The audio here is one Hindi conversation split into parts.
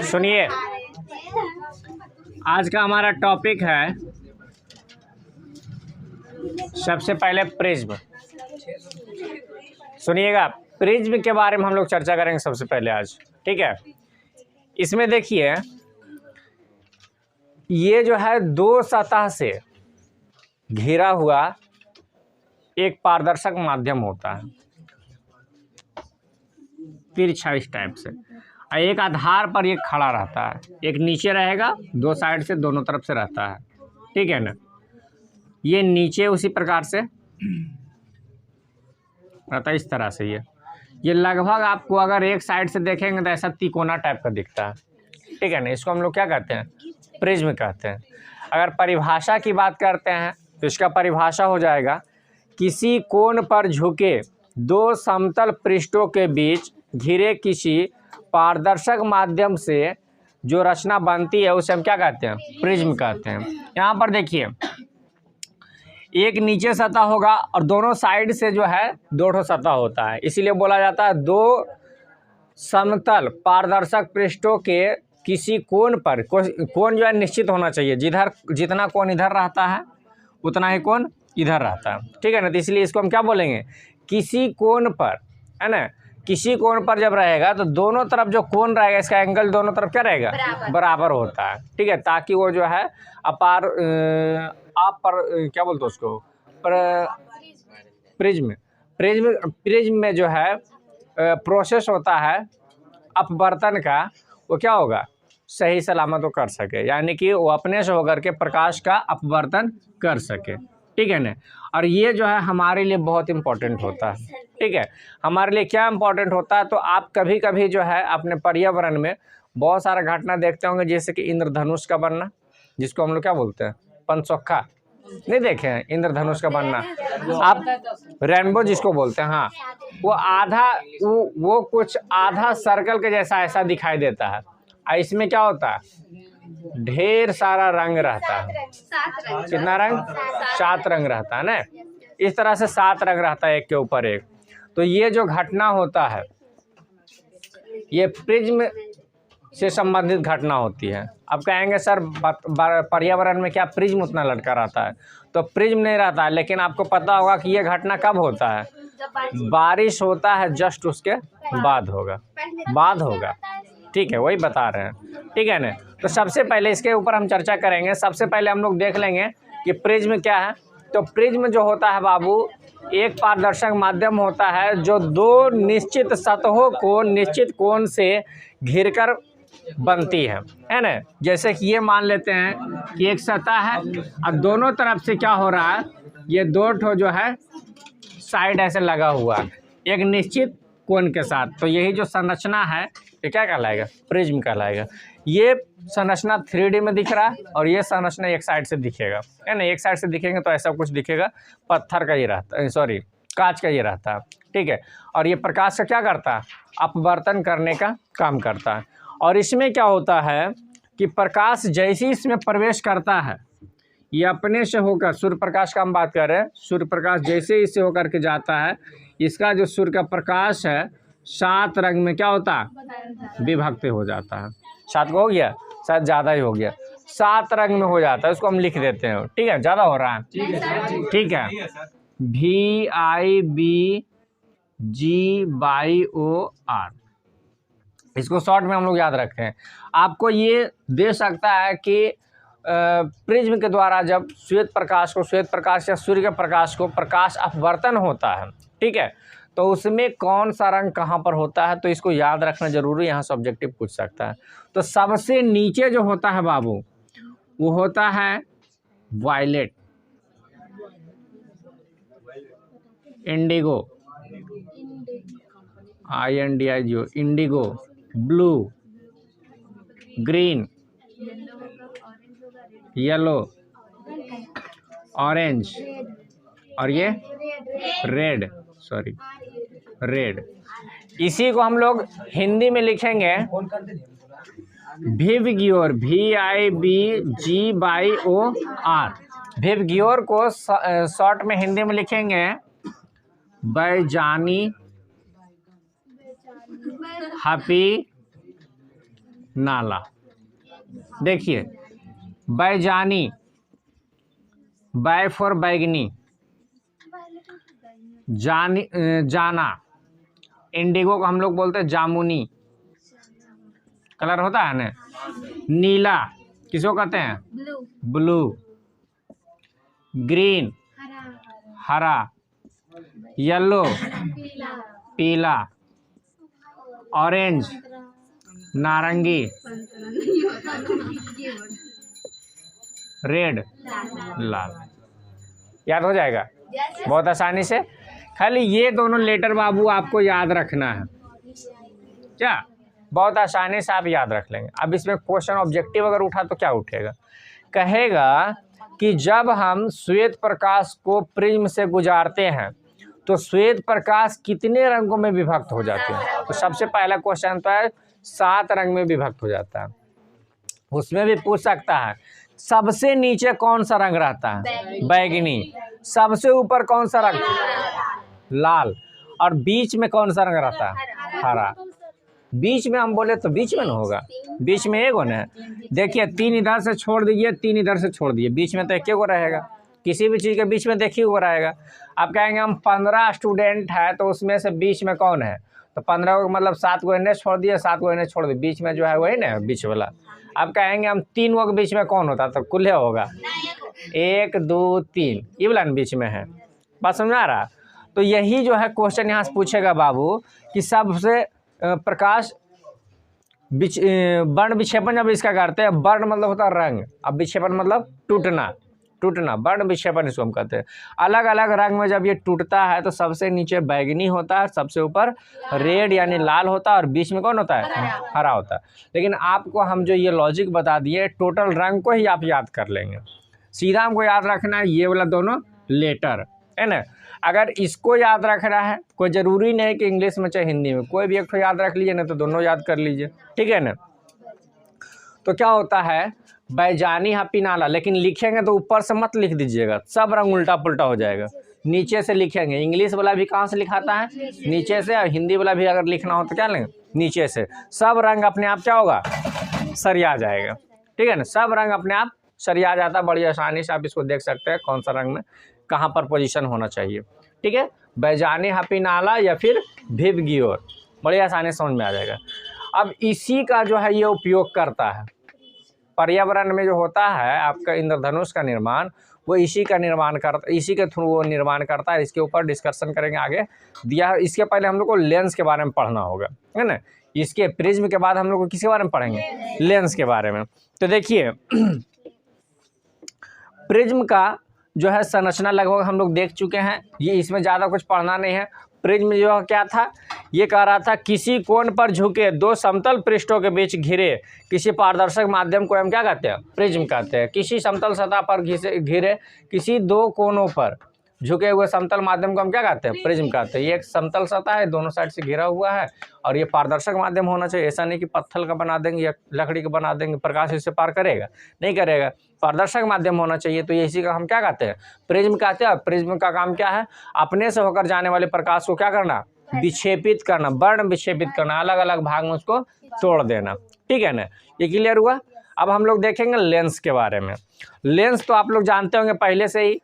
सुनिए, आज का हमारा टॉपिक है सबसे पहले प्रिज्म। सुनिएगा, प्रिज्म के बारे में हम लोग चर्चा करेंगे सबसे पहले आज। ठीक है, इसमें देखिए ये जो है दो सतह से घिरा हुआ एक पारदर्शक माध्यम होता है, तिरछा इस टाइप से, और एक आधार पर ये खड़ा रहता है। एक नीचे रहेगा, दो साइड से दोनों तरफ से रहता है। ठीक है ना, ये नीचे उसी प्रकार से रहता है, इस तरह से। ये लगभग आपको अगर एक साइड से देखेंगे तो ऐसा तिकोना टाइप का दिखता है। ठीक है ना, इसको हम लोग क्या कहते हैं? प्रिज्म कहते हैं। अगर परिभाषा की बात करते हैं तो इसका परिभाषा हो जाएगा, किसी कोण पर झुके दो समतल पृष्ठों के बीच घिरे किसी पारदर्शक माध्यम से जो रचना बनती है उसे हम क्या कहते हैं? प्रिज्म कहते हैं। यहाँ पर देखिए, एक नीचे सतह होगा और दोनों साइड से जो है दो सतह होता है, इसीलिए बोला जाता है दो समतल पारदर्शक पृष्ठों के किसी कोण पर। कोण जो है निश्चित होना चाहिए, जितना कोण इधर रहता है उतना ही कोण इधर रहता है। ठीक है ना, तो इसलिए इसको हम क्या बोलेंगे? किसी कोण पर, है ना। किसी कोण पर जब रहेगा तो दोनों तरफ जो कोण रहेगा इसका एंगल दोनों तरफ क्या रहेगा? बराबर होता है। ठीक है, ताकि वो जो है क्या बोलते हैं उसको, प्रिज्म में जो है प्रोसेस होता है अपवर्तन का, वो क्या होगा? सही सलामत वो कर सके, यानी कि वो अपने से होकर के प्रकाश का अपवर्तन कर सके। ठीक है ना, और ये जो है हमारे लिए बहुत इम्पोर्टेंट होता है। ठीक है, हमारे लिए क्या इम्पोर्टेंट होता है? तो आप कभी कभी जो है अपने पर्यावरण में बहुत सारा घटना देखते होंगे, जैसे कि इंद्रधनुष का बनना, जिसको हम लोग क्या बोलते हैं? पंचसखा। नहीं देखे हैं इंद्रधनुष का बनना आप? रेनबो जिसको बोलते हैं। हाँ, वो आधा वो कुछ आधा सर्कल के जैसा ऐसा दिखाई देता है, और इसमें क्या होता है? ढेर सारा रंग रहता है। कितना रंग? 7 रंग रहता है ना। इस तरह से 7 रंग रहता है, एक के ऊपर एक। तो ये जो घटना होता है ये प्रिज्म से संबंधित घटना होती है। अब कहेंगे सर पर्यावरण में क्या प्रिज्म उतना लटका रहता है? तो प्रिज्म नहीं रहता है, लेकिन आपको पता होगा कि ये घटना कब होता है? बारिश होता है जस्ट उसके बाद होगा। ठीक है, वही बता रहे हैं। ठीक है ना, तो सबसे पहले इसके ऊपर हम चर्चा करेंगे। सबसे पहले हम लोग देख लेंगे कि प्रिज्म क्या है। तो प्रिज्म जो होता है बाबू, एक पारदर्शक माध्यम होता है जो दो निश्चित सतहों को निश्चित कोण से घिरकर बनती है ना। जैसे कि ये मान लेते हैं कि एक सतह है और दोनों तरफ से क्या हो रहा है, ये दो ठो जो है साइड ऐसे लगा हुआ है एक निश्चित कोण के साथ। तो यही जो संरचना है ये क्या कहलाएगा? प्रिज्म कहलाएगा। ये संरचना 3D में दिख रहा है और ये संरचना एक साइड से दिखेगा, है ना। एक साइड से दिखेंगे तो ऐसा कुछ दिखेगा, पत्थर का ये रहता है, सॉरी कांच का ये रहता है। ठीक है, और ये प्रकाश का क्या करता है? अपवर्तन करने का काम करता है। और इसमें क्या होता है कि प्रकाश जैसे ही इसमें प्रवेश करता है, ये अपने से होकर, सूर्य प्रकाश का हम बात कर रहे हैं, सूर्य प्रकाश जैसे ही इससे होकर के जाता है, इसका जो सूर्य का प्रकाश है 7 रंग में क्या होता है? विभक्त हो जाता है। 7 को हो गया, शायद ज़्यादा ही हो गया, 7 रंग में हो जाता है। उसको हम लिख देते हैं। ठीक है, ज़्यादा हो रहा है। ठीक है, VIBGYOR, इसको शॉर्ट में हम लोग याद रखते हैं। आपको ये दे सकता है कि प्रिज्म के द्वारा जब श्वेत प्रकाश या सूर्य के प्रकाश को प्रकाश अपवर्तन होता है, ठीक है, तो उसमें कौन सा रंग कहाँ पर होता है, तो इसको याद रखना जरूरी। यहाँ सब्जेक्टिव पूछ सकता है। तो सबसे नीचे जो होता है बाबू, वो होता है violet, indigo, INDIGO, indigo, blue, green, yellow, orange, और ये रेड। इसी को हम लोग हिंदी में लिखेंगे विबग्योर, VIBGYOR। विबग्योर को शॉर्ट में हिंदी में लिखेंगे बैजानी, हैप्पी, नाला। देखिए बैजानी, बै फॉर बैगनी, जाना, इंडिगो को हम लोग बोलते हैं जामुनी, कलर होता है ना। नीला किसको कहते हैं? ब्लू। ग्रीन हरा, येलो पीला, ऑरेंज नारंगी, रेड लाल। याद हो जाएगा बहुत आसानी से। खाली ये दोनों लेटर बाबू आपको याद रखना है, क्या बहुत आसानी से आप याद रख लेंगे। अब इसमें क्वेश्चन ऑब्जेक्टिव अगर उठा तो क्या उठेगा? कहेगा कि जब हम श्वेत प्रकाश को प्रिज्म से गुजारते हैं तो श्वेत प्रकाश कितने रंगों में विभक्त हो जाते हैं? तो सबसे पहला क्वेश्चन तो है 7 रंग में विभक्त हो जाता है। उसमें भी पूछ सकता है सबसे नीचे कौन सा रंग रहता है? बैगनी। सबसे ऊपर कौन सा रंग? लाल। और बीच में कौन सा रंग रहता है? हरा। बीच में हम बोले तो बीच में ना होगा, बीच में एक होना है। देखिए 3 इधर से छोड़ दीजिए, 3 इधर से छोड़ दीजिए, बीच में तो एक को रहेगा। किसी भी चीज़ के बीच में देखिए वो रहेगा। आप कहेंगे हम 15 स्टूडेंट है तो उसमें से बीच में कौन है? तो 15 को मतलब 7 को इन्हें छोड़ दिए, 7 को इन्हें छोड़ दिए, बीच में जो है वही ना बीच वाला। आप कहेंगे हम 3 के बीच में कौन होता? तो कुल्हे होगा 1 2 3, ये वाला बीच में है। बात समझ आ रहा? तो यही जो है क्वेश्चन यहाँ से पूछेगा बाबू कि सबसे प्रकाश वर्ण विक्षेपण जब इसका करते हैं, वर्ण मतलब होता है रंग, अब विक्षेपण मतलब टूटना, टूटना, वर्ण विक्षेपण इसको हम कहते हैं। अलग अलग रंग में जब ये टूटता है तो सबसे नीचे बैगनी होता है, सबसे ऊपर रेड यानी लाल होता है, और बीच में कौन होता है? हरा होता है। लेकिन आपको हम जो ये लॉजिक बता दिए टोटल रंग को ही आप याद कर लेंगे। सीधा हमको याद रखना है ये वाला दोनों लेटर, है ना। अगर इसको याद रखना है, कोई ज़रूरी नहीं कि इंग्लिश में चाहे हिंदी में, कोई भी एक तो याद रख लीजिए, ना तो दोनों याद कर लीजिए, ठीक है ना। तो क्या होता है बैजानी हापी नाला, लेकिन लिखेंगे तो ऊपर से मत लिख दीजिएगा, सब रंग उल्टा पुल्टा हो जाएगा। नीचे से लिखेंगे। इंग्लिश वाला भी कहाँ से लिखाता है? नीचे से। और हिंदी वाला भी अगर लिखना हो तो क्या लेंगे? नीचे से। सब रंग अपने आप क्या होगा? सरिया जाएगा, ठीक है ना। सब रंग अपने आप सरिया जाता है, बड़ी आसानी से आप इसको देख सकते हैं कौन सा रंग में कहाँ पर पोजीशन होना चाहिए, ठीक है। बैजानी हापी नाला या फिर भिव गियोर, बड़ी आसानी समझ में आ जाएगा। अब इसी का जो है ये उपयोग करता है पर्यावरण में, जो होता है आपका इंद्रधनुष का निर्माण, वो इसी का निर्माण करता, इसी के थ्रू वो निर्माण करता है। इसके ऊपर डिस्कशन करेंगे आगे दिया। इसके पहले हम लोग को लेंस के बारे में पढ़ना होगा, है ना। इसके प्रिज्म के बाद हम लोग को किसके बारे में पढ़ेंगे? लेंस के बारे में। तो देखिए प्रिज्म का जो है संरचना लगभग हम लोग देख चुके हैं, ये इसमें ज़्यादा कुछ पढ़ना नहीं है। प्रिज्म जो क्या था, ये कह रहा था किसी कोण पर झुके 2 समतल पृष्ठों के बीच घिरे किसी पारदर्शक माध्यम को हम क्या कहते हैं? प्रिज्म कहते हैं। किसी समतल सतह पर घिरे किसी 2 कोनों पर झुके हुए समतल माध्यम को हम क्या कहते हैं? प्रिज्म कहते हैं। ये एक समतल सतह है, दोनों साइड से घिरा हुआ है, और ये पारदर्शक माध्यम होना चाहिए। ऐसा नहीं कि पत्थर का बना देंगे या लकड़ी का बना देंगे, प्रकाश इससे पार करेगा? नहीं करेगा। पारदर्शक माध्यम होना चाहिए, तो ये इसी का हम क्या कहते हैं? प्रिज्म कहते हैं। प्रिज्म का काम क्या है? अपने से होकर जाने वाले प्रकाश को क्या करना? विक्षेपित करना, वर्ण विक्षेपित करना, अलग अलग भाग में उसको तोड़ देना, ठीक है ना। ये क्लियर हुआ। अब हम लोग देखेंगे लेंस के बारे में। लेंस तो आप लोग जानते होंगे पहले से ही,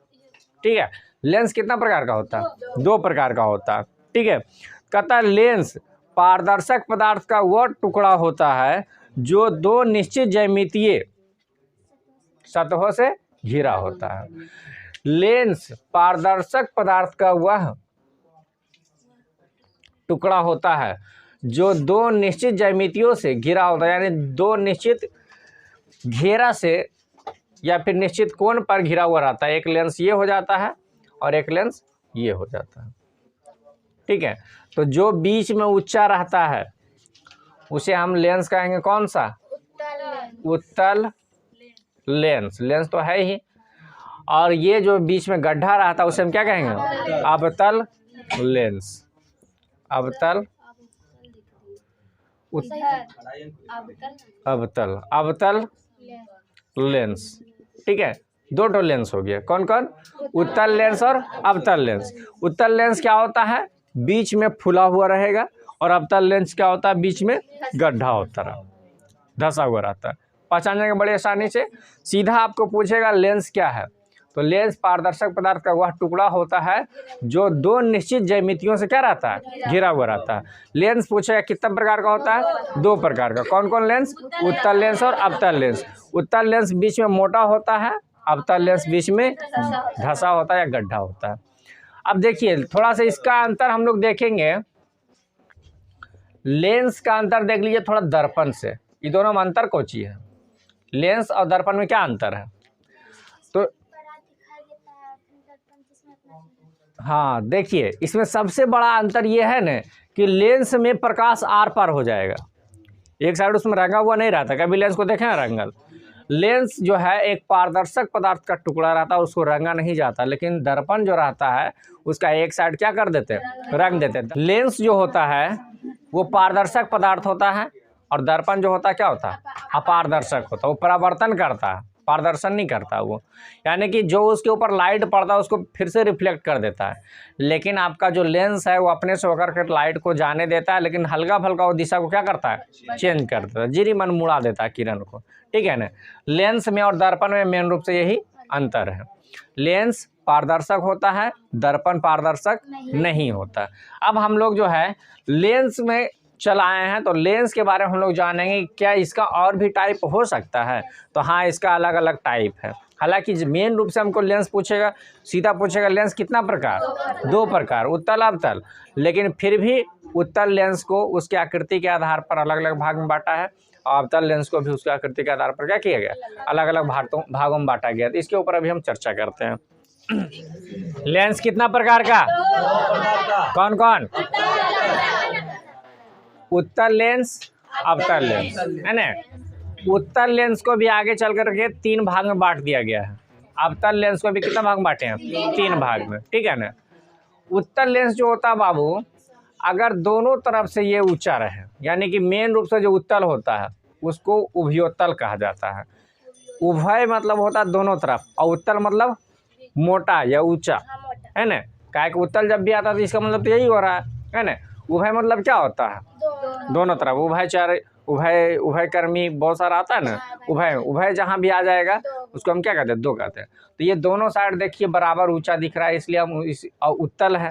ठीक है। लेंस कितना प्रकार का होता है? 2 प्रकार का होता है, ठीक है। कहता है लेंस पारदर्शक पदार्थ का वह टुकड़ा होता है जो 2 निश्चित ज्यामितीय सतहों से घिरा होता है। लेंस पारदर्शक पदार्थ का वह टुकड़ा होता है जो 2 निश्चित ज्यामितियों से घिरा होता है, यानी 2 निश्चित घेरा से या फिर निश्चित कोण पर घिरा हुआ रहता है। एक लेंस ये हो जाता है और एक लेंस ये हो जाता है, ठीक है। तो जो बीच में ऊंचा रहता है उसे हम लेंस कहेंगे कौन सा? उत्तल लेंस। लेंस तो है ही। और ये जो बीच में गड्ढा रहता है उसे हम क्या कहेंगे? अवतल लेंस। अवतल अवतल अवतल लेंस, ठीक है। 2 ठो लेंस हो गया। कौन कौन? उत्तल लेंस और अवतल लेंस। उत्तल लेंस क्या होता है? बीच में फुला हुआ रहेगा, और अवतल लेंस क्या होता है? बीच में गड्ढा होता है, धंसा हुआ रहता है। पहचान जाएंगे बड़ी आसानी से। सीधा आपको पूछेगा लेंस क्या है, तो लेंस पारदर्शक पदार्थ का वह टुकड़ा होता है जो दो निश्चित ज्यामितियों से क्या रहता है, घिरा हुआ रहता है। लेंस पूछेगा कितना प्रकार का होता है, दो प्रकार का। कौन कौन लेंस, उत्तल लेंस और अवतल लेंस। उत्तल लेंस बीच में मोटा होता है, अवतल लेंस बीच में धंसा होता है या गड्ढा होता है। अब देखिए थोड़ा सा इसका अंतर हम लोग देखेंगे। लेंस का अंतर देख लीजिए थोड़ा दर्पण से, ये दोनों में अंतर कौन सी है, लेंस और दर्पण में क्या अंतर है। तो हाँ देखिए इसमें सबसे बड़ा अंतर ये है ना कि लेंस में प्रकाश आर पार हो जाएगा, एक साइड उसमें रंगा हुआ नहीं रहता। कभी लेंस को देखें रंगल। लेंस जो है एक पारदर्शक पदार्थ का टुकड़ा रहता है, उसको रंगा नहीं जाता। लेकिन दर्पण जो रहता है उसका एक साइड क्या कर देते हैं, रंग देते हैं। लेंस जो होता है वो पारदर्शक पदार्थ होता है और दर्पण जो होता है क्या होता है, अपारदर्शक होता है। वो परावर्तन करता है, पारदर्शन नहीं करता वो, यानी कि जो उसके ऊपर लाइट पड़ता है उसको फिर से रिफ्लेक्ट कर देता है। लेकिन आपका जो लेंस है वो अपने से होकर के लाइट को जाने देता है, लेकिन हल्का फल्का वो दिशा को क्या करता है, चेंज कर देता है, जीरी मन मुड़ा देता है किरण को, ठीक है ना। लेंस में और दर्पण में मेन रूप से यही अंतर है। लेंस पारदर्शक होता है, दर्पण पारदर्शक नहीं होता। अब हम लोग जो है लेंस में चलाए हैं, तो लेंस के बारे में हम लोग जानेंगे क्या इसका और भी टाइप हो सकता है। तो हाँ, इसका अलग अलग टाइप है। हालांकि मेन रूप से हमको लेंस पूछेगा, सीधा पूछेगा लेंस कितना प्रकार, दो प्रकार, उत्तल अवतल। लेकिन फिर भी उत्तल लेंस को उसके आकृति के आधार पर अलग अलग भाग में बांटा है और अवतल लेंस को भी उसके आकृति के आधार पर क्या किया गया, अलग अलग भागों में बांटा गया। तो इसके ऊपर अभी हम चर्चा करते हैं। लेंस कितना प्रकार का, कौन कौन, उत्तल लेंस, अवतल लेंस, है ना। उत्तल लेंस को भी आगे चल करके तीन भाग में बांट दिया गया है। अवतल लेंस को भी कितना भाग में बांटे हैं, तीन भाग में, ठीक है ना। उत्तल लेंस जो होता है बाबू, अगर दोनों तरफ से ये ऊंचा रहे, यानी कि मेन रूप से जो उत्तल होता है उसको उभयोत्तल कहा जाता है। उभय मतलब होता है दोनों तरफ, और उत्तल मतलब मोटा या ऊंचा, है ना। काहे कि उत्तल जब भी आता है तो इसका मतलब तो यही हो रहा है ना। उभय मतलब क्या होता है, दोनों तरफ। उभयचर, उभय, उभयकर्मी बहुत सारा आता है ना। उभय, उभय जहाँ भी आ जाएगा उसको हम क्या कहते हैं, दो कहते हैं। तो ये दोनों साइड देखिए बराबर ऊंचा दिख रहा है, इसलिए हम इस उत्तल है,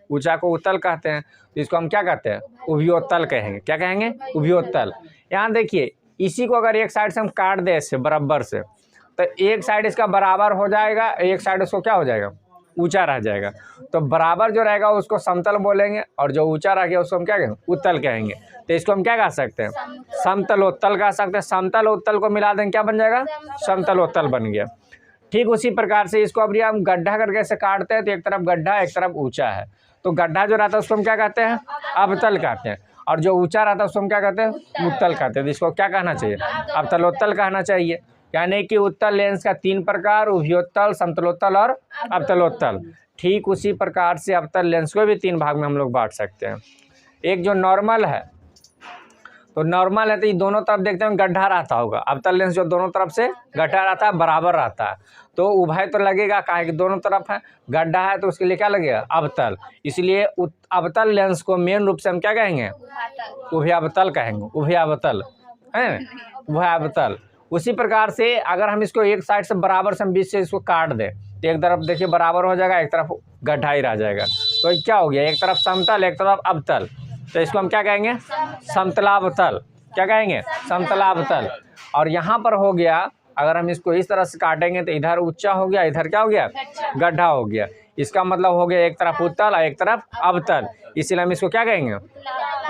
ऊंचा को उत्तल कहते हैं। तो इसको हम क्या कहते हैं, उभयोत्तल कहेंगे। क्या कहेंगे, उभयोत्तल। यहाँ देखिए इसी को अगर एक साइड से हम काट दें इससे बराबर से, तो एक साइड इसका बराबर हो जाएगा, एक साइड उसको क्या हो जाएगा, ऊंचा रह जाएगा। तो बराबर जो रहेगा उसको समतल बोलेंगे और जो ऊंचा रह गया उसको हम क्या कहेंगे, उत्तल कहेंगे। तो इसको हम क्या कह सकते हैं, समतल उत्तल कह सकते हैं। समतल उत्तल को मिला देंगे क्या बन जाएगा, समतल उत्तल बन गया। ठीक उसी प्रकार से इसको अब हम गड्ढा करके ऐसे काटते हैं तो एक तरफ गड्ढा एक तरफ ऊंचा है, तो गड्ढा जो रहता है उसको हम क्या कहते हैं, अवतल कहते हैं। और जो ऊंचा रहता है उसको हम क्या कहते हैं, उत्तल कहते हैं। तो इसको क्या कहना चाहिए, अवतलोत्तल कहना चाहिए। यानी कि उत्तल लेंस का तीन प्रकार, उभयोत्तल, समतलोत्तल और अवतलोत्तल। ठीक उसी प्रकार से अवतल लेंस को भी तीन भाग में हम लोग बांट सकते हैं। एक जो नॉर्मल है, तो नॉर्मल है तो ये दोनों तरफ देखते हैं गड्ढा रहता होगा। अवतल लेंस जो दोनों तरफ से गड्ढा रहता है, बराबर रहता है, तो उभय तो लगेगा, काहे कि दोनों तरफ है, गड्ढा है तो उसके लिए क्या लगेगा, अवतल। इसलिए अवतल लेंस को मेन रूप से हम क्या कहेंगे, उभयावतल कहेंगे, उभयावतल है, उभयावतल। उसी प्रकार से अगर हम इसको एक साइड से बराबर से हम बीच से इसको काट दें तो एक तरफ देखिए बराबर हो जाएगा, एक तरफ गड्ढा ही रह जाएगा। तो क्या हो गया, एक तरफ समतल एक तरफ अवतल। तो इसको हम क्या कहेंगे, समतलावतल। क्या कहेंगे, समतलावतल। और यहाँ पर हो गया, अगर हम इसको इस तरह से काटेंगे तो इधर ऊंचा हो गया, इधर क्या हो गया, गड्ढा हो गया। इसका मतलब हो गया एक तरफ उत्तल और एक तरफ अवतल, इसीलिए हम इसको क्या कहेंगे,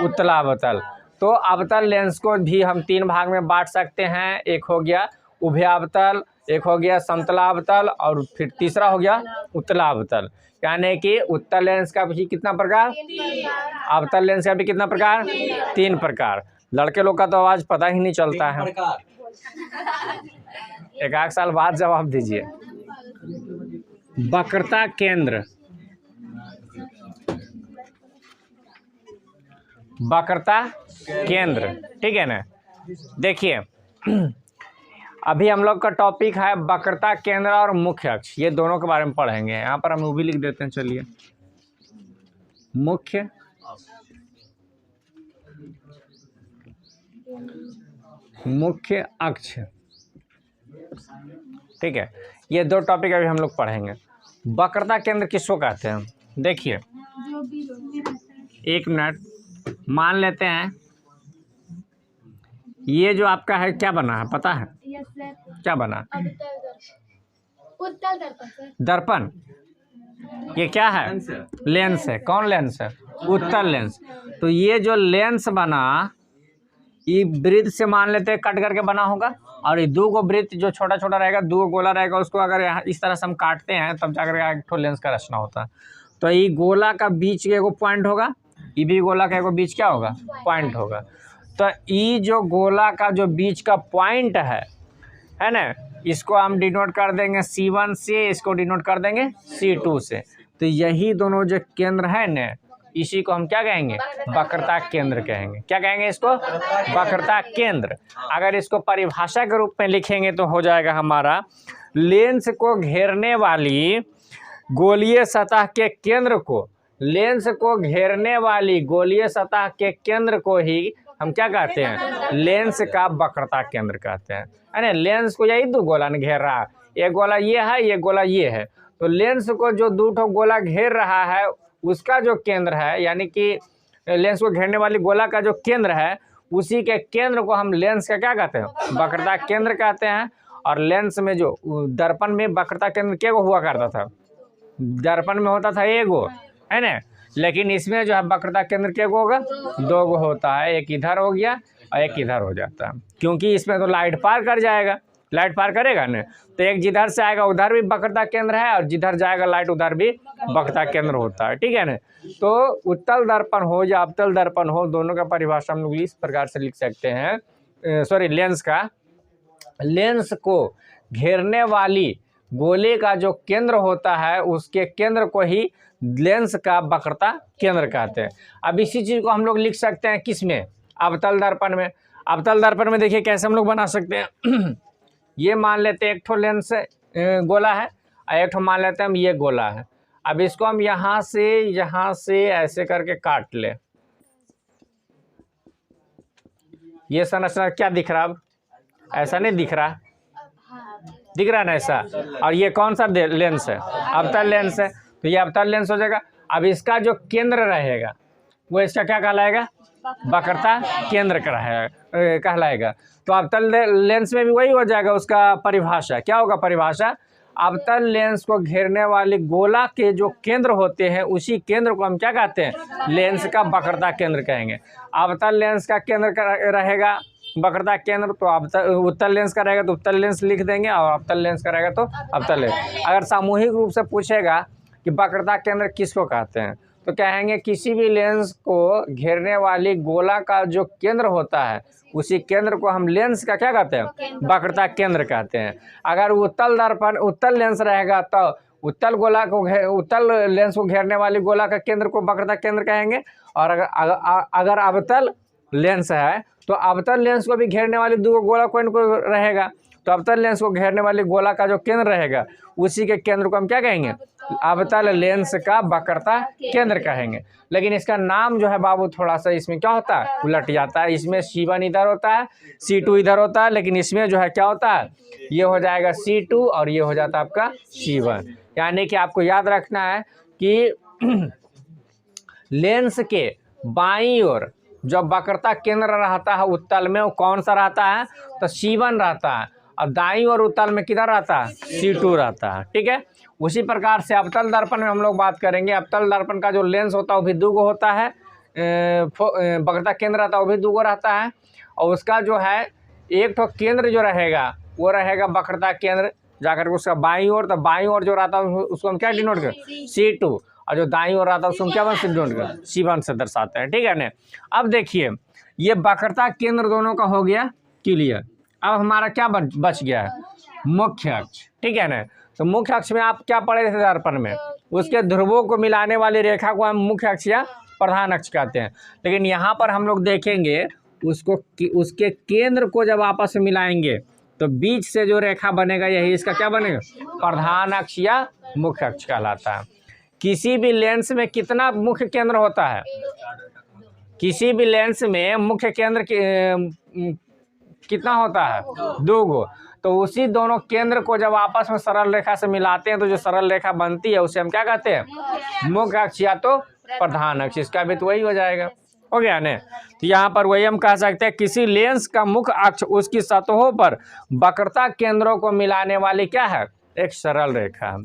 उत्तलावतल। तो अवतल लेंस को भी हम तीन भाग में बांट सकते हैं। एक हो गया उभयावतल, एक हो गया समतलावतल और फिर तीसरा हो गया उत्तलावतल। यानी कि उत्तल लेंस का भी कितना प्रकार, अवतल लेंस का भी कितना प्रकार, तीन प्रकार। लड़के लोग का तो आवाज पता ही नहीं चलता है, एक साल बाद जवाब दीजिए। वक्रता केंद्र, वक्रता केंद्र, ठीक है ना। देखिए अभी हम लोग का टॉपिक है वक्रता केंद्र और मुख्य अक्ष, ये दोनों के बारे में पढ़ेंगे। यहाँ पर हम वो भी लिख देते हैं, चलिए। मुख्य मुख्य अक्ष, ठीक है। ये दो टॉपिक अभी हम लोग पढ़ेंगे। वक्रता केंद्र किसको कहते हैं? देखिए, एक मिनट, मान लेते हैं ये जो आपका है क्या बना है पता है? क्या बना? दर्पण। ये क्या है? लेंस है। कौन लेंस है? उत्तल लेंस। तो ये जो लेंस बना, ये वृत्त से मान लेते हैं कट करके बना होगा, और ये दो गो वृत्त जो छोटा छोटा रहेगा, दो गोला रहेगा, उसको अगर यहाँ इस तरह से हम काटते हैं तब जाकर एक ठो लेंस का रचना होता है। तो ये गोला का बीच के एगो पॉइंट होगा, ये भी गोला का एगो बीच क्या होगा? पॉइंट होगा। तो ये जो गोला का जो बीच का पॉइंट है ना, इसको हम डिनोट कर देंगे C1 से, इसको डिनोट कर देंगे C2 से। तो यही दोनों जो केंद्र है ना, इसी को हम क्या कहेंगे? वक्रता केंद्र कहेंगे। क्या कहेंगे इसको? वक्रता केंद्र। अगर इसको परिभाषा के रूप में लिखेंगे तो हो जाएगा हमारा, लेंस को घेरने वाली गोलीय सतह के केंद्र को, लेंस को घेरने वाली गोलीय सतह के केंद्र को ही हम क्या कहते हैं? लेंस का वक्रता केंद्र कहते हैं, है ना। लेंस को यही दो गोला ने घेर रहा है, एक गोला ये है, एक गोला ये है। तो लेंस को जो दो ठो गोला घेर रहा है उसका जो केंद्र है, यानी कि लेंस को घेरने वाली गोला का जो केंद्र है, उसी के केंद्र को हम लेंस का क्या कहते हैं? वक्रता केंद्र कहते हैं। और लेंस में जो दर्पण में वक्रता केंद्र क्या हुआ करता था? दर्पण में होता था एगो, है ना, लेकिन इसमें जो है वक्रता केंद्र क्या होगा? दो गो होता है, एक इधर हो गया और एक इधर हो जाता है, क्योंकि इसमें तो लाइट पार कर जाएगा, लाइट पार करेगा ना, तो एक जिधर से आएगा उधर भी वक्रता केंद्र है, और जिधर जाएगा लाइट उधर भी वक्रता केंद्र होता है, ठीक है ना। तो उत्तल दर्पण हो या अवतल दर्पण हो, दोनों का परिभाषा हम लोग इस प्रकार से लिख सकते हैं, सॉरी, लेंस का, लेंस को घेरने वाली गोले का जो केंद्र होता है उसके केंद्र को ही लेंस का वक्रता केंद्र कहते हैं। अब इसी चीज़ को हम लोग लिख सकते हैं किस में? अवतल दर्पण में। अवतल दर्पण में देखिए कैसे हम लोग बना सकते हैं। ये मान लेते हैं एक ठो लेंस गोला है, और एक ठो मान लेते हैं हम ये गोला है। अब इसको हम यहाँ से ऐसे करके काट ले। ये संरचना क्या दिख रहा? अब ऐसा नहीं दिख रहा, दिख रहा ना ऐसा। और ये कौन सा लेंस है? अवतल लेंस है। तो ये अवतल लेंस हो जाएगा। अब इसका जो केंद्र रहेगा वो इसका क्या कहलाएगा? वक्रता केंद्र कहलाएगा। तो अवतल लेंस में भी वही हो जाएगा। उसका परिभाषा क्या होगा? परिभाषा, अवतल लेंस को घेरने वाली गोला के जो केंद्र होते हैं उसी केंद्र को हम क्या कहते हैं? लेंस का वक्रता केंद्र कहेंगे। अवतल लेंस का केंद्र रहेगा वक्रता केंद्र, तो उत्तल लेंस का रहेगा तो उत्तल लेंस लिख देंगे, और अवतल लेंस का रहेगा तो अवतल लेंस। अगर सामूहिक रूप से पूछेगा कि वक्रता केंद्र किसको कहते हैं, तो कहेंगे किसी भी लेंस को घेरने वाली गोला का जो केंद्र होता है उसी केंद्र को हम लेंस का क्या कहते हैं? वक्रता केंद्र कहते हैं। अगर उत्तल दर्पण उत्तल लेंस रहेगा तो उत्तल लेंस को घेरने वाली गोला का केंद्र को वक्रता केंद्र कहेंगे। और अगर अवतल लेंस है तो अवतल लेंस को भी घेरने वाली दो गोला कोई रहेगा, तो अवतल लेंस को घेरने वाली गोला का जो केंद्र रहेगा उसी के केंद्र को हम क्या कहेंगे? अवतल लेंस का वक्रता केंद्र कहेंगे। लेकिन इसका नाम जो है बाबू थोड़ा सा इसमें क्या होता है? उलट जाता है। इसमें C1 इधर होता है, C2 इधर होता है, लेकिन इसमें जो है क्या होता है? ये हो जाएगा C2 और ये हो जाता है आपका C1। यानी कि आपको याद रखना है कि लेंस के बाईं ओर जो वक्रता केंद्र रहता है उत्तल में, वो कौन सा रहता है? तो C1 रहता है। और दाईं ओर उत्तल में किधर रहता है? C2 रहता है, ठीक है। उसी प्रकार से अवतल दर्पण में हम लोग बात करेंगे। अवतल दर्पण का जो लेंस होता है वो भी दो गो होता है, वक्रता केंद्र रहता है वो भी दो गो रहता है, और उसका जो है एक तो केंद्र जो रहेगा वो रहेगा वक्रता केंद्र, जाकर के उसका बाईं ओर, तो बाईं ओर जो रहता है उसको हम क्या डिनोट करें? C2, और जो दाईं ओर रहता है उसको हम क्या डिनोट करें? C1 से दर्शाते हैं, ठीक है ना। अब देखिए ये वक्रता केंद्र दोनों का हो गया क्लियर। अब हमारा क्या बच गया है? मुख्य अक्ष, ठीक है ना। तो मुख्य अक्ष में आप क्या पढ़े थे दर्पण में? उसके ध्रुवों को मिलाने वाली रेखा को हम मुख्य अक्ष या प्रधान अक्ष कहते हैं। लेकिन यहाँ पर हम लोग देखेंगे उसके केंद्र को जब आपस में मिलाएंगे तो बीच से जो रेखा बनेगा यही इसका क्या बनेगा? प्रधान अक्ष या मुख्य अक्ष कहलाता है। किसी भी लेंस में कितना मुख्य केंद्र होता है? किसी भी लेंस में मुख्य केंद्र कितना होता है? 2 गो। तो उसी दोनों केंद्र को जब आपस में सरल रेखा से मिलाते हैं तो जो सरल रेखा बनती है उसे हम क्या कहते हैं? मुख्य अक्ष या तो प्रधान अक्ष। इसका भी तो वही हो जाएगा, हो गया ना। तो यहाँ पर वही हम कह सकते हैं किसी लेंस का मुख्य अक्ष उसकी सतहों पर वक्रता केंद्रों को मिलाने वाली क्या है? एक सरल रेखा।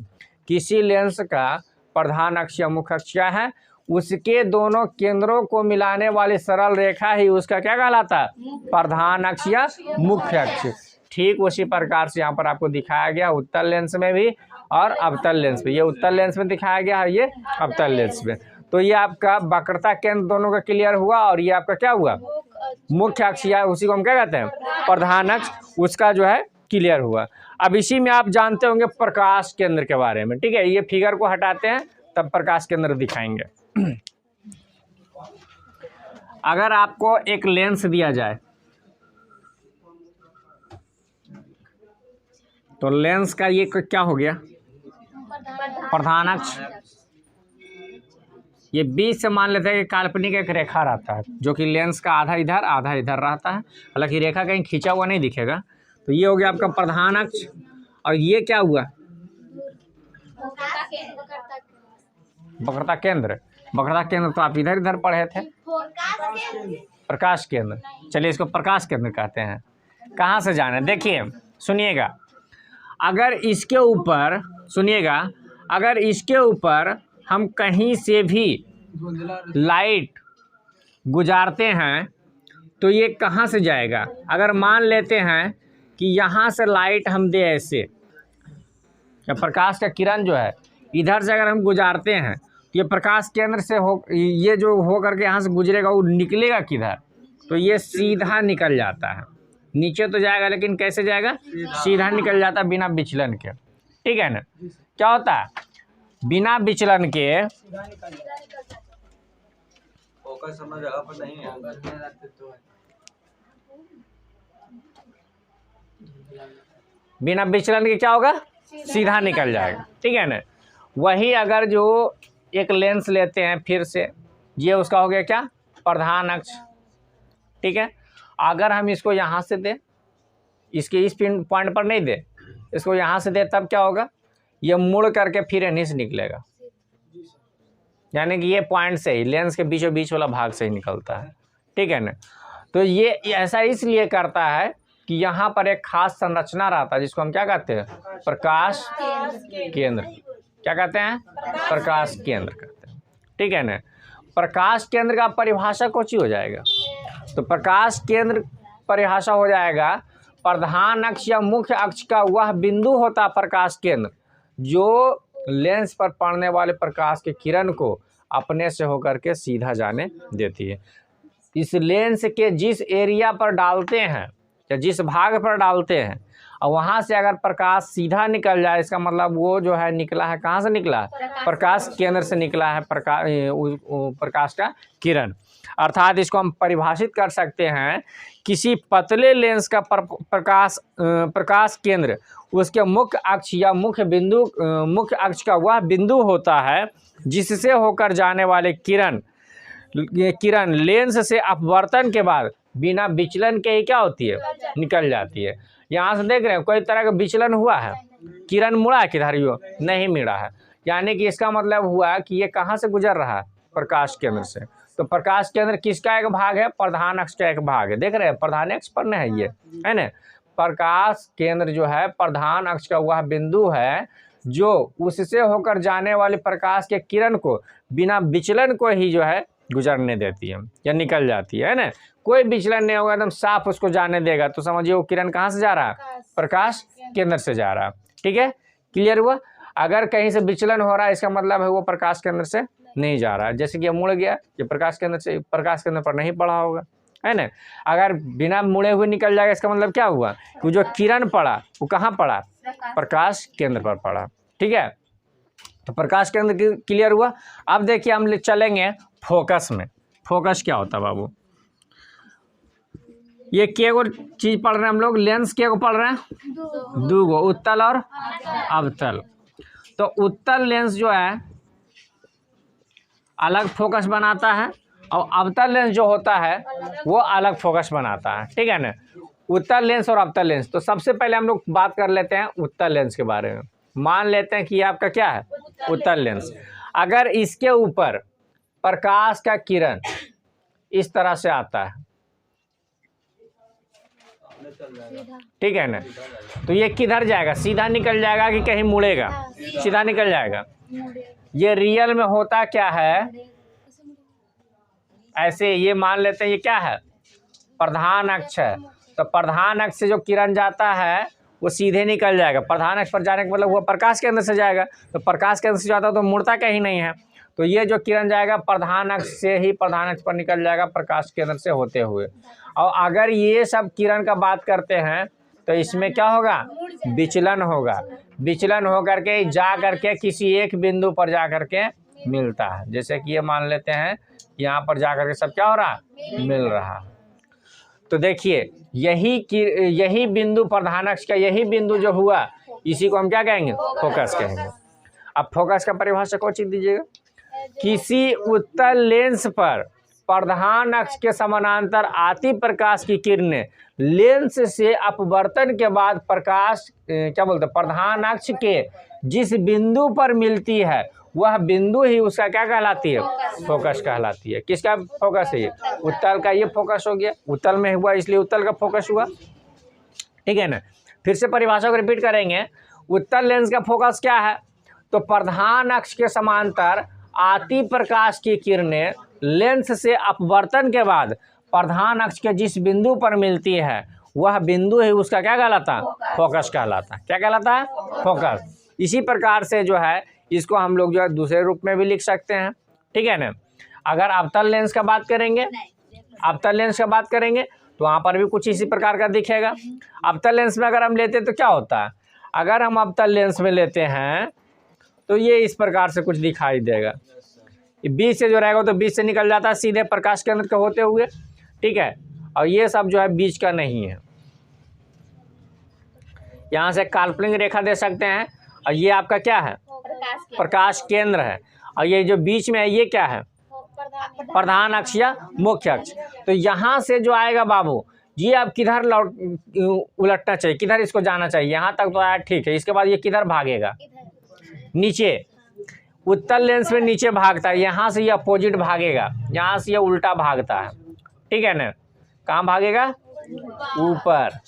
किसी लेंस का प्रधान अक्ष या मुख्य अक्ष क्या है? उसके दोनों केंद्रों को मिलाने वाली सरल रेखा ही उसका क्या कहलाता है? प्रधान अक्ष या मुख्य अक्ष। ठीक उसी प्रकार से यहाँ पर आपको दिखाया गया उत्तल लेंस में भी और अवतल लेंस में। ये उत्तल लेंस में दिखाया गया है, ये अवतल लेंस में। तो ये आपका वक्रता केंद्र दोनों का क्लियर हुआ और ये आपका क्या हुआ? मुख्य अक्ष या उसी को हम क्या कहते हैं? प्रधान अक्ष, उसका जो है क्लियर हुआ। अब इसी में आप जानते होंगे प्रकाश केंद्र के बारे में। ठीक है, ये फिगर को हटाते हैं तब प्रकाश केंद्र दिखाएंगे। अगर आपको एक लेंस दिया जाए तो लेंस का ये क्या हो गया? प्रधान अक्ष। ये बीच से मान लेते हैं कि काल्पनिक एक रेखा रहता है जो कि लेंस का आधा इधर रहता है। हालांकि रेखा कहीं खींचा हुआ नहीं दिखेगा। तो ये हो गया आपका प्रधान अक्ष। और ये क्या हुआ? वक्रता केंद्र। वक्रता केंद्र तो आप इधर पढ़े थे, प्रकाश केंद्र। चलिए इसको प्रकाश केंद्र कहते हैं। कहाँ से जाने? देखिए सुनिएगा, अगर इसके ऊपर सुनिएगा, अगर इसके ऊपर हम कहीं से भी लाइट गुजारते हैं तो ये कहाँ से जाएगा? अगर मान लेते हैं कि यहाँ से लाइट हम दे ऐसे, या प्रकाश का किरण जो है इधर से अगर हम गुजारते हैं तो ये प्रकाश केंद्र से हो, ये जो हो करके यहाँ से गुजरेगा वो निकलेगा किधर? तो ये सीधा निकल जाता है। नीचे तो जाएगा लेकिन कैसे जाएगा? सीधा निकल जाता है बिना विचलन के। ठीक है ना? क्या होता है? बिना विचलन के फोकस अपना जगह पर नहीं है। बिना विचलन के क्या होगा? सीधा निकल जाएगा। ठीक है ना? वही अगर जो एक लेंस लेते हैं फिर से, ये उसका हो गया क्या? प्रधान अक्ष। ठीक है, अगर हम इसको यहाँ से दें, इसके इस पॉइंट पर नहीं दे, इसको यहाँ से दे, तब क्या होगा? ये मुड़ करके फिर इन्हीं से निकलेगा। यानी कि ये पॉइंट से ही, लेंस के बीचों बीच वाला भाग से ही निकलता है। ठीक है ना? तो ये ऐसा इसलिए करता है कि यहाँ पर एक खास संरचना रहता है जिसको हम क्या कहते हैं? प्रकाश केंद्र। क्या कहते हैं? प्रकाश केंद्र कहते हैं। ठीक है ना? प्रकाश केंद्र का परिभाषा कुछ ही हो जाएगा। तो प्रकाश केंद्र परिभाषा हो जाएगा प्रधान अक्ष या मुख्य अक्ष का वह बिंदु होता है प्रकाश केंद्र जो लेंस पर पड़ने वाले प्रकाश के किरण को अपने से होकर के सीधा जाने देती है। इस लेंस के जिस एरिया पर डालते हैं या जिस भाग पर डालते हैं और वहाँ से अगर प्रकाश सीधा निकल जाए, इसका मतलब वो जो है निकला है, कहाँ से निकला है? प्रकाश केंद्र से निकला है प्रकाश का किरण। अर्थात इसको हम परिभाषित कर सकते हैं, किसी पतले लेंस का प्रकाश केंद्र उसके मुख्य अक्ष या मुख्य अक्ष का वह बिंदु होता है जिससे होकर जाने वाले किरण लेंस से अपवर्तन के बाद बिना विचलन के ही क्या होती है? निकल जाती है। यहाँ से देख रहे हैं कोई तरह का विचलन हुआ है? किरण मुड़ा किधर? यो नहीं मिला है। यानी कि इसका मतलब हुआ कि ये कहाँ से गुजर रहा है? प्रकाश केंद्र से। तो प्रकाश केंद्र किसका एक भाग है? प्रधान अक्ष का एक भाग है। देख रहे हैं प्रधान अक्ष पर नहीं है, ये है ना? प्रकाश केंद्र जो है प्रधान अक्ष का वह बिंदु है जो उससे होकर जाने वाले प्रकाश के किरण को बिना विचलन को ही जो है गुजरने देती है या निकल जाती है ना? कोई विचलन नहीं होगा, एकदम साफ उसको जाने देगा। तो समझिए वो किरण कहाँ से जा रहा है? प्रकाश केंद्र से जा रहा है। ठीक है, क्लियर हुआ? अगर कहीं से विचलन हो रहा है इसका मतलब है वो प्रकाश केंद्र से नहीं जा रहा है। जैसे कि ये मुड़ गया, ये प्रकाश केंद्र पर नहीं पड़ा होगा, है ना? अगर बिना मुड़े हुए निकल जाएगा इसका मतलब क्या हुआ? कि जो किरण पड़ा वो कहाँ पड़ा? प्रकाश केंद्र पर पड़ा। ठीक है, तो प्रकाश केंद्र क्लियर हुआ। अब देखिए हम चलेंगे फोकस में। फोकस क्या होता है बाबू? ये के गो चीज पढ़ रहे हैं हम लोग? लेंस के गो पढ़ रहे हैं? 2 गो, उत्तल और अवतल। तो उत्तल लेंस जो है अलग फोकस बनाता है और अवतल लेंस जो होता है वो अलग फोकस बनाता है। ठीक है ना? उत्तल लेंस और अवतल लेंस। तो सबसे पहले हम लोग बात कर लेते हैं उत्तल लेंस के बारे में। मान लेते हैं कि ये आपका क्या है, उत्तल लेंस। अगर इसके ऊपर प्रकाश का किरण इस तरह से आता है, ठीक है ना, तो ये किधर जाएगा, सीधा निकल जाएगा कि कहीं मुड़ेगा, सीधा निकल जाएगा। ये रियल में होता क्या है, ऐसे ये मान लेते हैं ये क्या है, प्रधान अक्ष है। तो प्रधान अक्ष से जो किरण जाता है वो सीधे निकल जाएगा। प्रधान अक्ष पर जाने का मतलब वो प्रकाश के अंदर से जाएगा, तो प्रकाश के अंदर से जाता है तो मुड़ता कहीं नहीं है। तो ये जो किरण जाएगा प्रधान अक्ष से ही प्रधान अक्ष पर निकल जाएगा प्रकाश के अंदर से होते हुए। और अगर ये सब किरण का बात करते हैं तो इसमें क्या होगा, विचलन होगा। विचलन हो करके जा करके किसी एक बिंदु पर जा करके मिलता है। जैसे कि ये मान लेते हैं यहाँ पर जा करके सब क्या हो रहा, मिल रहा। तो देखिए यही बिंदु प्रधान अक्ष का यही बिंदु जो हुआ, इसी को हम क्या कहेंगे, फोकस कहेंगे। अब फोकस का परिभाषा कौन चीज दीजिएगा, किसी उत्तल लेंस पर प्रधान अक्ष के समानांतर आती प्रकाश की किरणें लेंस से अपवर्तन के बाद प्रकाश क्या बोलते हैं, प्रधान अक्ष के जिस बिंदु पर मिलती है वह बिंदु ही उसका क्या कहलाती है, फोकस कहलाती है। किसका फोकस है, ये उत्तल का, ये फोकस हो गया, उत्तल में हुआ इसलिए उत्तल का फोकस हुआ, ठीक है ना। फिर से परिभाषा को रिपीट करेंगे। उत्तल लेंस का फोकस क्या है, तो प्रधान अक्ष के समांतर आती प्रकाश की किरणें लेंस से अपवर्तन के बाद प्रधान अक्ष के जिस बिंदु पर मिलती है वह बिंदु ही उसका क्या कहलाता, फोकस कहलाता। क्या कहलाता है, फोकस। इसी प्रकार से जो है इसको हम लोग जो है दूसरे रूप में भी लिख सकते हैं, ठीक है ना। अगर अवतल लेंस का बात करेंगे, अवतल लेंस का बात करेंगे तो वहाँ पर भी कुछ इसी प्रकार का दिखेगा। अवतल लेंस में अगर हम लेते हैं तो क्या होता है, अगर हम अवतल लेंस में लेते हैं तो ये इस प्रकार से कुछ दिखाई देगा। बीच से जो रहेगा तो बीच से निकल जाता है सीधे प्रकाश के अंदर के होते हुए, ठीक है। और ये सब जो है बीच का नहीं है। यहाँ से काल्पनिक रेखा दे सकते हैं और ये आपका क्या है, प्रकाश केंद्र है। और ये जो बीच में है ये क्या है, प्रधान अक्ष या मुख्य अक्ष। तो यहाँ से जो आएगा बाबू, ये अब किधर उलटना चाहिए, किधर इसको जाना चाहिए, यहाँ तक तो आया ठीक है। इसके बाद ये किधर भागेगा, नीचे। उत्तल लेंस में नीचे भागता है, यहाँ से ये अपोजिट भागेगा, यहाँ से ये उल्टा भागता है, ठीक है ना। कहाँ भागेगा, ऊपर।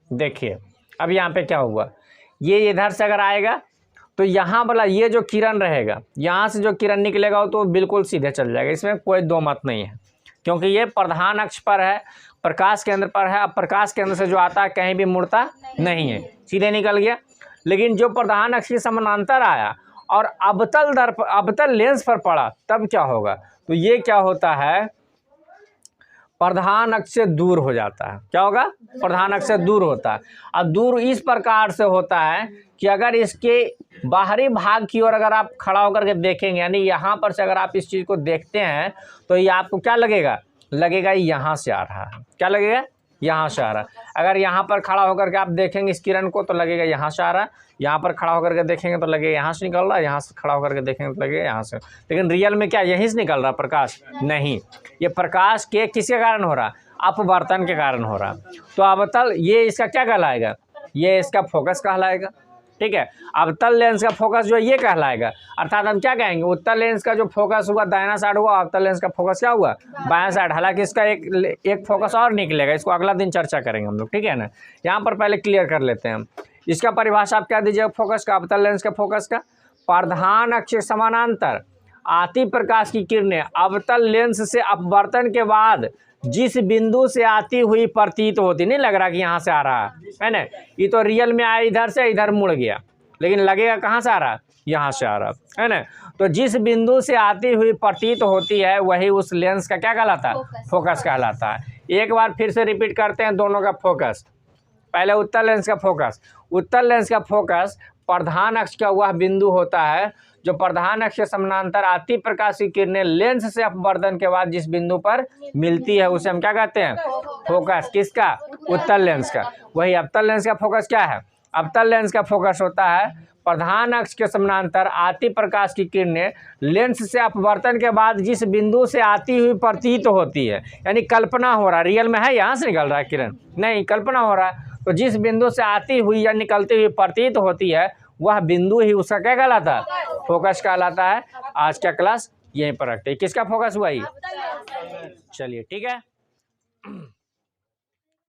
देखिए अब यहाँ पे क्या हुआ, ये इधर से अगर आएगा तो यहाँ वाला ये जो किरण रहेगा, यहाँ से जो किरण निकलेगा तो बिल्कुल सीधे चल जाएगा, इसमें कोई दो मत नहीं है, क्योंकि ये प्रधान अक्ष पर है, प्रकाश केंद्र पर है। अब प्रकाश केंद्र से जो आता है कहीं भी मुड़ता नहीं है, सीधे निकल गया। लेकिन जो प्रधान अक्ष के समानांतर आया और अवतल लेंस पर पड़ा तब क्या होगा, तो ये क्या होता है, प्रधान अक्ष से दूर हो जाता है। क्या होगा, प्रधान अक्ष से दूर होता है। अब दूर इस प्रकार से होता है कि अगर इसके बाहरी भाग की ओर अगर आप खड़ा होकर के देखेंगे, यानी यहाँ पर से अगर आप इस चीज़ को देखते हैं तो ये आपको क्या लगेगा, लगेगा यहाँ से आ रहा है। क्या लगेगा, यहाँ से आ रहा है। अगर यहाँ पर खड़ा होकर के आप देखेंगे इस किरण को तो लगेगा यहाँ से आ रहा है, यहाँ पर खड़ा होकर के देखेंगे तो लगेगा यहाँ से निकल रहा है, यहाँ से खड़ा होकर के देखेंगे तो लगेगा यहाँ से। लेकिन रियल में क्या यहीं से निकल रहा प्रकाश, नहीं, ये प्रकाश के किसके कारण हो रहा, अपवर्तन के कारण हो रहा। तो अवतल ये इसका क्या कहलाएगा, ये इसका फोकस कहलाएगा, ठीक है। अवतल लेंस का फोकस जो है ये कहलाएगा। अर्थात हम क्या कहेंगे, उत्तल लेंस का जो फोकस हुआ दाहिना साइड हुआ, अवतल लेंस का फोकस क्या हुआ, बायां साइड। हालांकि इसका एक फोकस और निकलेगा, इसको अगला दिन चर्चा करेंगे हम लोग, ठीक है ना। यहाँ पर पहले क्लियर कर लेते हैं हम इसका परिभाषा। आप क्या दीजिएगा फोकस का, अवतल लेंस का फोकस का, प्रधान अक्ष के समानांतर आती प्रकाश की किरणें अवतल लेंस से अपवर्तन के बाद जिस बिंदु से आती हुई प्रतीत होती, नहीं लग रहा कि यहाँ से आ रहा है ना, ये तो रियल में आया इधर से, इधर मुड़ गया, लेकिन लगेगा कहाँ से आ रहा, यहाँ से आ रहा है ना। तो जिस बिंदु से आती हुई प्रतीत होती है वही उस लेंस का क्या कहलाता है, फोकस कहलाता है। एक बार फिर से रिपीट करते हैं दोनों का फोकस। पहले उत्तल लेंस का फोकस। उत्तल लेंस का फोकस प्रधान अक्ष का वह बिंदु होता है जो प्रधान अक्ष के समानांतर आती प्रकाश की किरणें लेंस से अपवर्तन के बाद जिस बिंदु पर मिलती है उसे हम क्या कहते हैं? फोकस। किसका? उत्तल लेंस का। वही अवतल लेंस का फोकस क्या है? अवतल लेंस का फोकस होता है प्रधान अक्ष के समानांतर आती प्रकाश की किरणें लेंस से अपवर्तन के बाद जिस बिंदु से आती हुई प्रतीत होती है, यानी कल्पना हो रहा है, रियल में है यहाँ से निकल रहा है किरण नहीं, कल्पना हो रहा है, तो जिस बिंदु से आती हुई या निकलती हुई प्रतीत होती है वह बिंदु ही उसका क्या कहलाता है? फोकस कहलाता है। आज का क्लास यहीं पर रखते हैं। किसका फोकस हुआ ये? चलिए ठीक है।